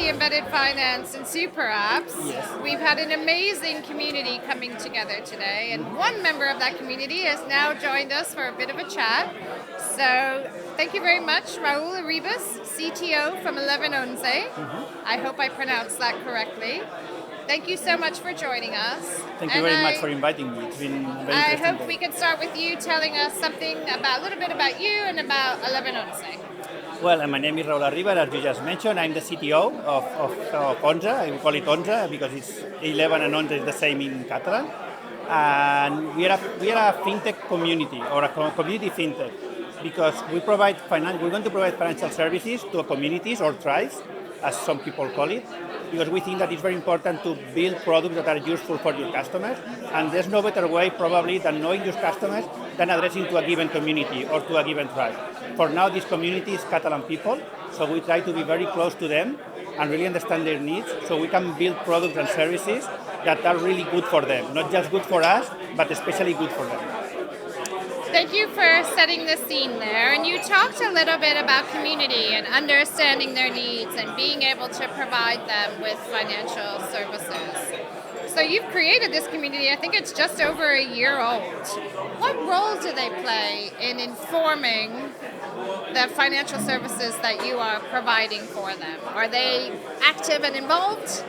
FTT, embedded finance, and super apps. Yes. We've had an amazing community coming together today, and one member of that community has now joined us for a bit of a chat. So thank you very much, Raul Arribas, CTO from 1111. I hope I pronounced that correctly. Thank you so much for joining us. Thank you very much for inviting me. It's been very I interesting. hope we can start with you telling us something about a little bit about you and about 1111. Well, my name is Raul Arribas, as you just mentioned. I'm the CTO of Onze. I call it Onze because it's 11 and Onze is the same in Catalan. And we are a fintech community, or a community fintech, because we're going to provide financial services to communities or tribes, as some people call it, because we think that it's very important to build products that are useful for your customers, and there's no better way probably than knowing your customers than addressing to a given community or to a given tribe. For now, this community is Catalan people, so we try to be very close to them and really understand their needs, so we can build products and services that are really good for them, not just good for us, but especially good for them. Thank you for setting the scene there. And you talked a little bit about community and understanding their needs and being able to provide them with financial services. So you've created this community, I think it's just over a year old. What role do they play in informing the financial services that you are providing for them? Are they active and involved?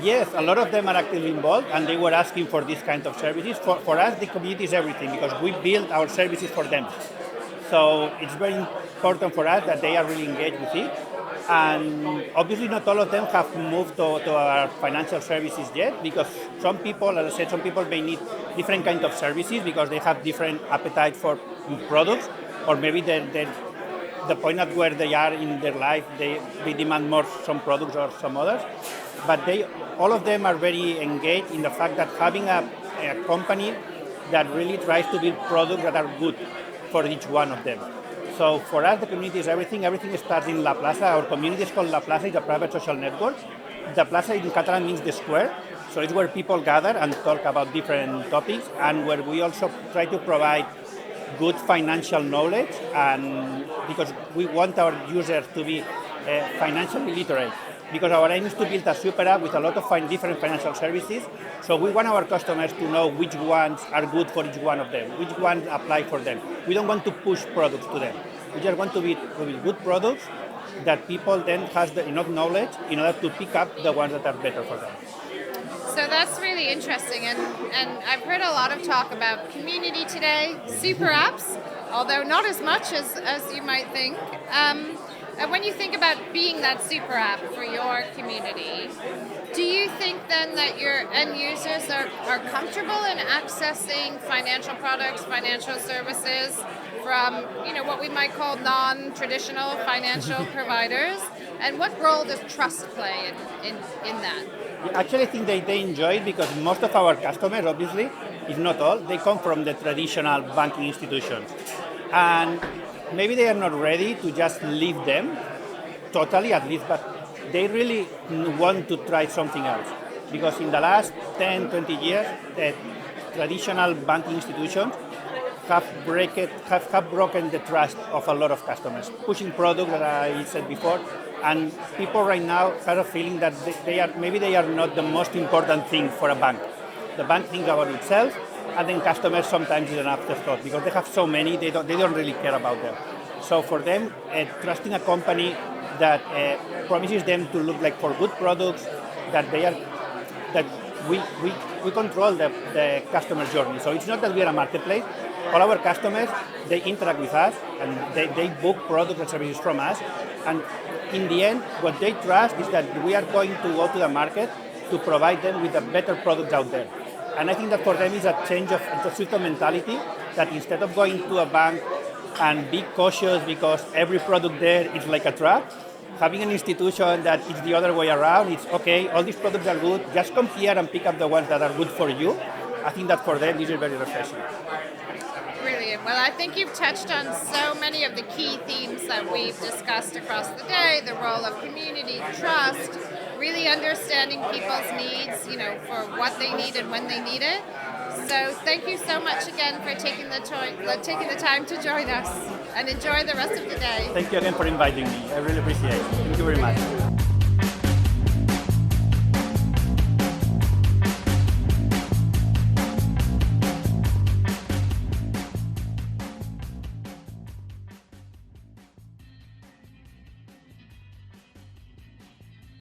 Yes, a lot of them are actively involved, and they were asking for this kind of services. For us, the community is everything, because we build our services for them. So it's very important for us that they are really engaged with it. And obviously not all of them have moved to our financial services yet, because some people, as I said, some people may need different kinds of services because they have different appetite for products, or maybe the point at where they are in their life, they demand more some products or some others. But all of them are very engaged in the fact that having a company that really tries to build products that are good for each one of them. So for us, the community is everything. Everything starts in La Plaza. Our community is called La Plaza. It's a private social network. The Plaza in Catalan means the square. So it's where people gather and talk about different topics, and where we also try to provide good financial knowledge, and because we want our users to be financially literate. Because our aim is to build a super app with a lot of different financial services. So we want our customers to know which ones are good for each one of them, which ones apply for them. We don't want to push products to them. We just want to build good products that people then has enough knowledge in order to pick up the ones that are better for them. So that's really interesting, and I've heard a lot of talk about community today, super apps, although not as much as you might think. And when you think about being that super app for your community, do you think then that your end users are comfortable in accessing financial products, financial services from what we might call non-traditional financial providers? And what role does trust play in that? Actually, I think they enjoy it because most of our customers, obviously, if not all, they come from the traditional banking institutions. And maybe they are not ready to just leave them, totally at least, but they really want to try something else. Because in the last 10, 20 years, the traditional banking institutions have broken the trust of a lot of customers, pushing products that I said before, and people right now have a feeling that they are not the most important thing for a bank. The bank thinks about itself, and then customers sometimes is an afterthought because they have so many, they don't really care about them. So for them, trusting a company that promises them to look like for good products, that we control the customer journey. So it's not that we are a marketplace. All our customers, they interact with us and they book products and services from us. And in the end, what they trust is that we are going to go to the market to provide them with the better products out there. And I think that for them is a change of a shift of mentality, that instead of going to a bank and be cautious because every product there is like a trap, having an institution that is the other way around, it's okay, all these products are good, just come here and pick up the ones that are good for you. I think that for them this is very refreshing. Brilliant. Well, I think you've touched on so many of the key themes that we've discussed across the day, the role of community, trust, really understanding people's needs, for what they need and when they need it. So thank you so much again for taking the time to join us, and enjoy the rest of the day. Thank you again for inviting me. I really appreciate it. Thank you very much.